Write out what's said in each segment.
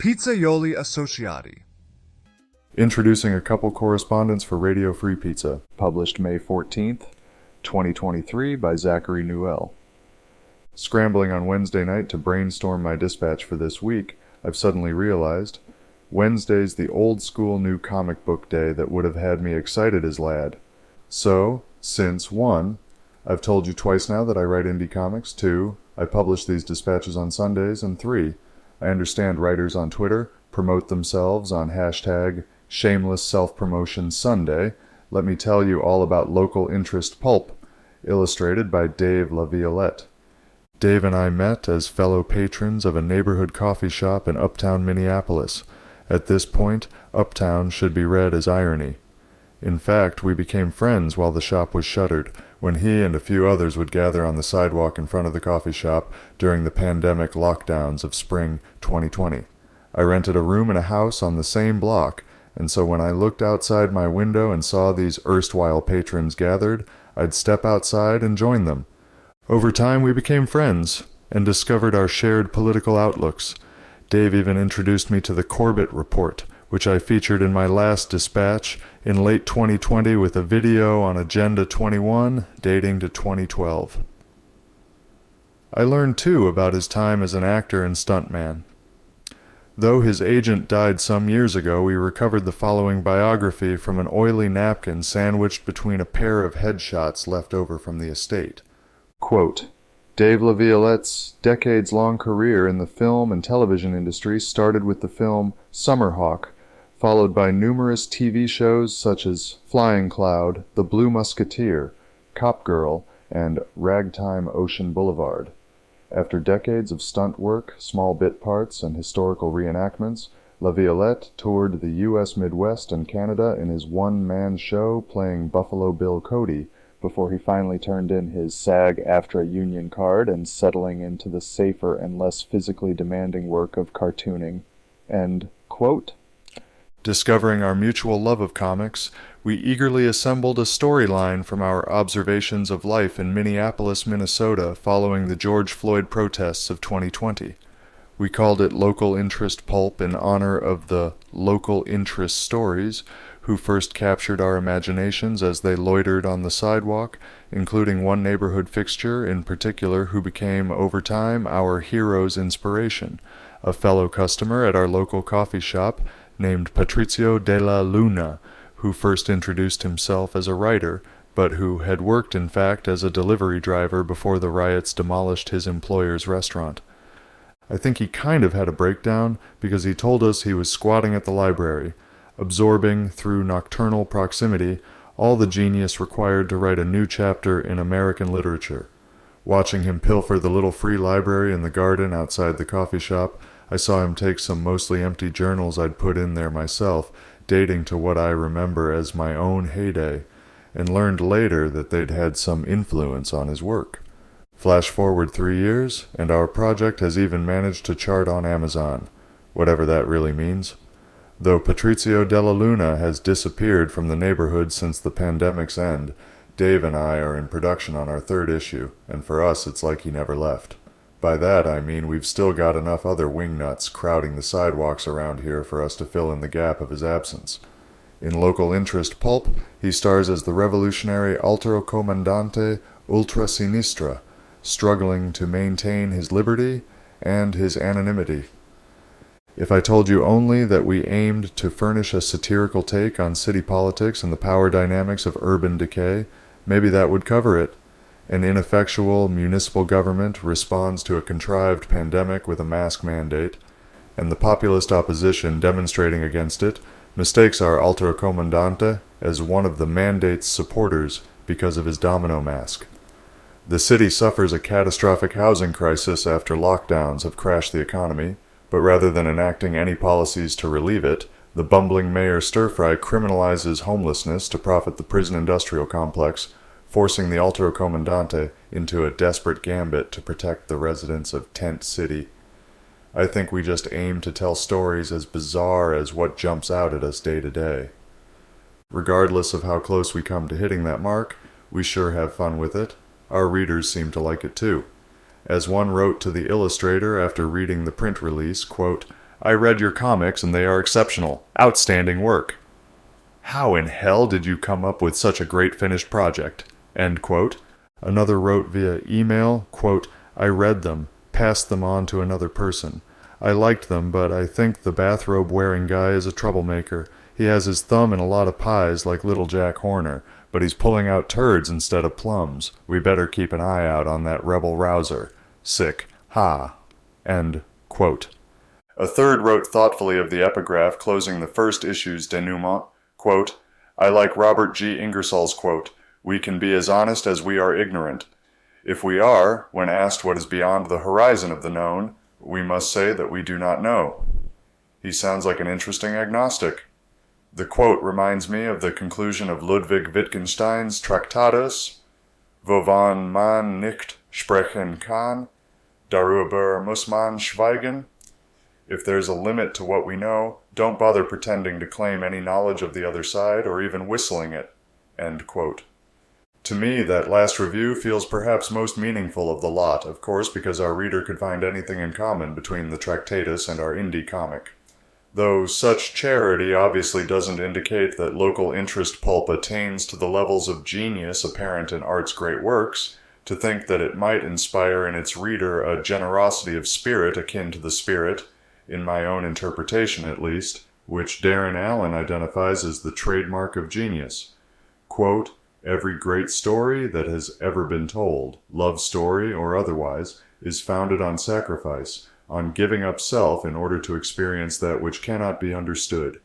Pizzaioli Associati. Introducing a couple correspondence for Radio Free Pizza, published May 14th, 2023 by Zachary Newell. Scrambling on Wednesday night to brainstorm my dispatch for this week, I've suddenly realized Wednesday's the old school new comic book day that would have had me excited as lad. So, since 1, I've told you twice now that I write indie comics, 2, I publish these dispatches on Sundays, and 3, I understand writers on Twitter promote themselves on hashtag shameless self-promotion Sunday. Let me tell you all about local interest pulp, illustrated by Dave La Violette. Dave and I met as fellow patrons of a neighborhood coffee shop in Uptown Minneapolis. At this point, Uptown should be read as irony. In fact, we became friends while the shop was shuttered, when he and a few others would gather on the sidewalk in front of the coffee shop during the pandemic lockdowns of spring 2020. I rented a room in a house on the same block, and so when I looked outside my window and saw these erstwhile patrons gathered, I'd step outside and join them. Over time we became friends, and discovered our shared political outlooks. Dave even introduced me to the Corbett Report, which I featured in my last dispatch in late 2020 with a video on Agenda 21 dating to 2012. I learned too about his time as an actor and stuntman. Though his agent died some years ago, we recovered the following biography from an oily napkin sandwiched between a pair of headshots left over from the estate. Quote, Dave La Violette's decades-long career in the film and television industry started with the film Summerhawk, followed by numerous TV shows such as Flying Cloud, The Blue Musketeer, Cop Girl, and Ragtime Ocean Boulevard. After decades of stunt work, small bit parts, and historical reenactments, La Violette toured the U.S. Midwest and Canada in his one-man show playing Buffalo Bill Cody, before he finally turned in his SAG-AFTRA Union card and settling into the safer and less physically demanding work of cartooning. End quote. Discovering our mutual love of comics, we eagerly assembled a storyline from our observations of life in Minneapolis, Minnesota following the George Floyd protests of 2020. We called it Local Interest Pulp in honor of the local interest stories who first captured our imaginations as they loitered on the sidewalk, including one neighborhood fixture in particular who became, over time, our hero's inspiration, a fellow customer at our local coffee shop named Patrizio della Luna, who first introduced himself as a writer, but who had worked, in fact, as a delivery driver before the riots demolished his employer's restaurant. I think he kind of had a breakdown because he told us he was squatting at the library, absorbing, through nocturnal proximity, all the genius required to write a new chapter in American literature. Watching him pilfer the little free library in the garden outside the coffee shop, I saw him take some mostly empty journals I'd put in there myself, dating to what I remember as my own heyday, and learned later that they'd had some influence on his work. Flash forward 3 years, and our project has even managed to chart on Amazon, whatever that really means. Though Patrizio della Luna has disappeared from the neighborhood since the pandemic's end, Dave and I are in production on our 3rd issue, and for us it's like he never left. By that I mean we've still got enough other wingnuts crowding the sidewalks around here for us to fill in the gap of his absence. In Local Interest Pulp, he stars as the revolutionary Altro Comandante Ultra Sinistra, struggling to maintain his liberty and his anonymity. If I told you only that we aimed to furnish a satirical take on city politics and the power dynamics of urban decay, maybe that would cover it. An ineffectual municipal government responds to a contrived pandemic with a mask mandate, and the populist opposition demonstrating against it mistakes our Alto Comandante as one of the mandate's supporters because of his domino mask. The city suffers a catastrophic housing crisis after lockdowns have crashed the economy, but rather than enacting any policies to relieve it, the bumbling mayor Stirfry criminalizes homelessness to profit the prison industrial complex, forcing the Alto Comandante into a desperate gambit to protect the residents of Tent City. I think we just aim to tell stories as bizarre as what jumps out at us day to day. Regardless of how close we come to hitting that mark, we sure have fun with it. Our readers seem to like it too. As one wrote to the illustrator after reading the print release, quote, I read your comics and they are exceptional. Outstanding work. How in hell did you come up with such a great finished project? End quote. Another wrote via email, quote, I read them, passed them on to another person. I liked them, but I think the bathrobe-wearing guy is a troublemaker. He has his thumb in a lot of pies like little Jack Horner, but he's pulling out turds instead of plums. We better keep an eye out on that rebel rouser. Sick. Ha. End quote. A third wrote thoughtfully of the epigraph closing the first issue's denouement, quote, I like Robert G. Ingersoll's quote, we can be as honest as we are ignorant. If we are, when asked what is beyond the horizon of the known, we must say that we do not know. He sounds like an interesting agnostic. The quote reminds me of the conclusion of Ludwig Wittgenstein's Traktatus, Wovon man nicht sprechen kann, darüber muss man schweigen. If there's a limit to what we know, don't bother pretending to claim any knowledge of the other side or even whistling it. End quote. To me, that last review feels perhaps most meaningful of the lot, of course because our reader could find anything in common between the Tractatus and our indie comic. Though such charity obviously doesn't indicate that local interest pulp attains to the levels of genius apparent in art's great works, to think that it might inspire in its reader a generosity of spirit akin to the spirit, in my own interpretation at least, which Darren Allen identifies as the trademark of genius. Quote, every great story that has ever been told, love story or otherwise, is founded on sacrifice, on giving up self in order to experience that which cannot be understood.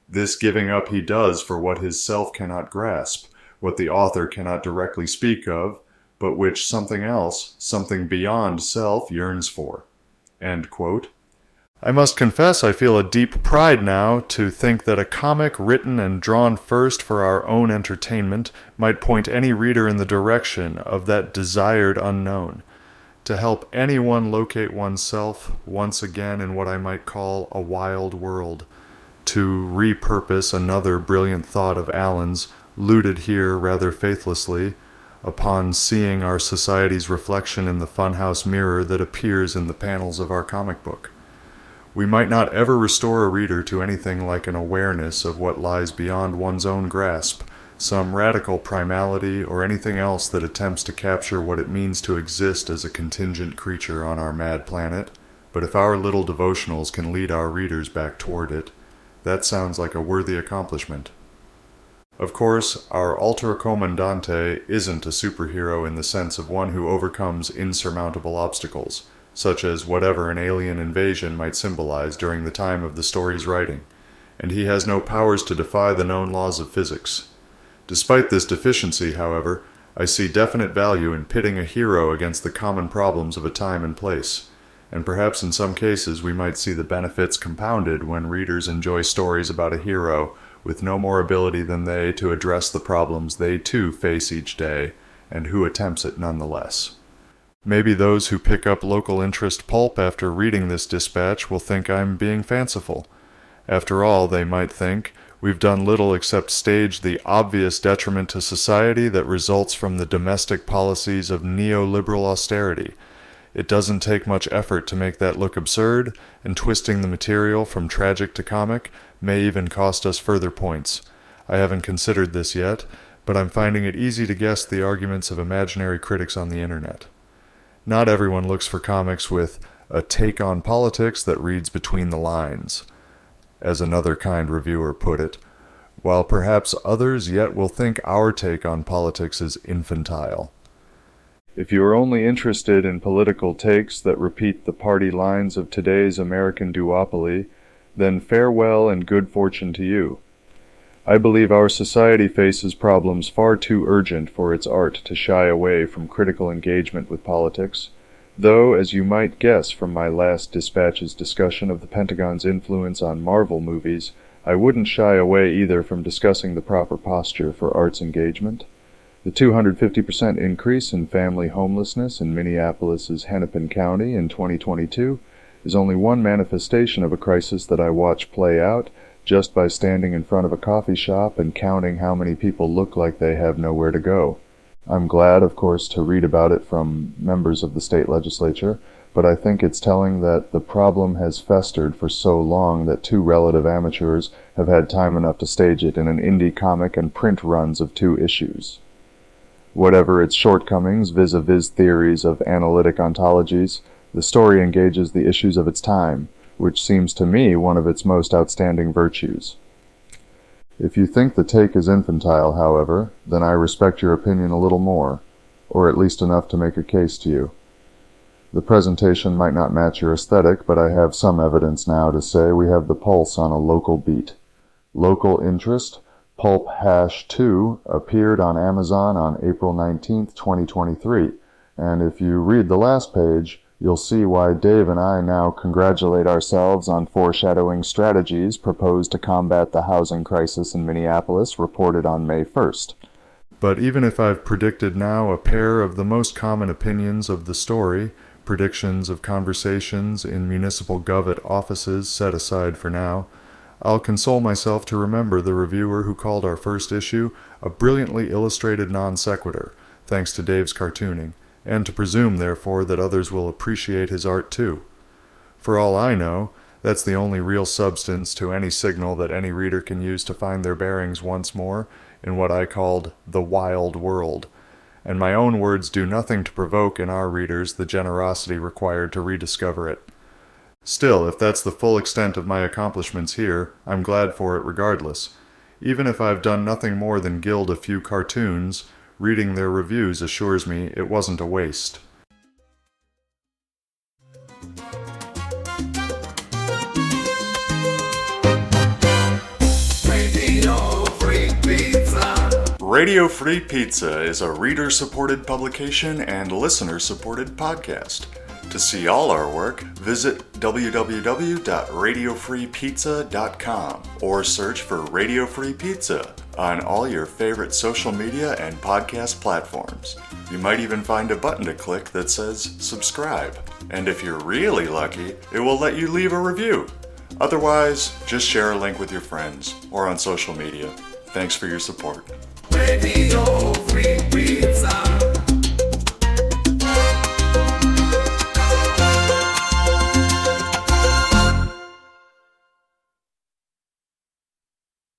This giving up he does for what his self cannot grasp, what the author cannot directly speak of, but which something else, something beyond self, yearns for. End quote. I must confess I feel a deep pride now to think that a comic written and drawn first for our own entertainment might point any reader in the direction of that desired unknown, to help anyone locate oneself once again in what I might call a wild world, to repurpose another brilliant thought of Allen's, looted here rather faithlessly, upon seeing our society's reflection in the funhouse mirror that appears in the panels of our comic book. We might not ever restore a reader to anything like an awareness of what lies beyond one's own grasp, some radical primality or anything else that attempts to capture what it means to exist as a contingent creature on our mad planet, but if our little devotionals can lead our readers back toward it, that sounds like a worthy accomplishment. Of course, our Alter Commandante isn't a superhero in the sense of one who overcomes insurmountable obstacles, such as whatever an alien invasion might symbolize during the time of the story's writing, and he has no powers to defy the known laws of physics. Despite this deficiency, however, I see definite value in pitting a hero against the common problems of a time and place, and perhaps in some cases we might see the benefits compounded when readers enjoy stories about a hero with no more ability than they to address the problems they too face each day, and who attempts it nonetheless. Maybe those who pick up local interest pulp after reading this dispatch will think I'm being fanciful. After all, they might think, we've done little except stage the obvious detriment to society that results from the domestic policies of neoliberal austerity. It doesn't take much effort to make that look absurd, and twisting the material from tragic to comic may even cost us further points. I haven't considered this yet, but I'm finding it easy to guess the arguments of imaginary critics on the internet. Not everyone looks for comics with a take on politics that reads between the lines, as another kind reviewer put it, while perhaps others yet will think our take on politics is infantile. If you are only interested in political takes that repeat the party lines of today's American duopoly, then farewell and good fortune to you. I believe our society faces problems far too urgent for its art to shy away from critical engagement with politics, though, as you might guess from my last dispatch's discussion of the Pentagon's influence on Marvel movies, I wouldn't shy away either from discussing the proper posture for arts engagement. The 250% increase in family homelessness in Minneapolis's Hennepin County in 2022 is only one manifestation of a crisis that I watch play out just by standing in front of a coffee shop and counting how many people look like they have nowhere to go. I'm glad, of course, to read about it from members of the state legislature, but I think it's telling that the problem has festered for so long that two relative amateurs have had time enough to stage it in an indie comic and print runs of 2 issues. Whatever its shortcomings vis-a-vis theories of analytic ontologies, the story engages the issues of its time, which seems to me one of its most outstanding virtues. If you think the take is infantile, however, then I respect your opinion a little more, or at least enough to make a case to you. The presentation might not match your aesthetic, but I have some evidence now to say we have the pulse on a local beat. Local interest, Pulp Hash 2, appeared on Amazon on April 19, 2023, and if you read the last page, you'll see why Dave and I now congratulate ourselves on foreshadowing strategies proposed to combat the housing crisis in Minneapolis, reported on May 1st. But even if I've predicted now a pair of the most common opinions of the story, predictions of conversations in municipal gov offices set aside for now, I'll console myself to remember the reviewer who called our first issue a brilliantly illustrated non sequitur, thanks to Dave's cartooning, and to presume, therefore, that others will appreciate his art too. For all I know, that's the only real substance to any signal that any reader can use to find their bearings once more in what I called the wild world, and my own words do nothing to provoke in our readers the generosity required to rediscover it. Still, if that's the full extent of my accomplishments here, I'm glad for it regardless. Even if I've done nothing more than gild a few cartoons, reading their reviews assures me it wasn't a waste. Radio Free Pizza is a reader-supported publication and listener-supported podcast. To see all our work, visit www.radiofreepizza.com or search for Radio Free Pizza on all your favorite social media and podcast platforms. You might even find a button to click that says subscribe. And if you're really lucky, it will let you leave a review. Otherwise, just share a link with your friends or on social media. Thanks for your support. Radio Free Pizza.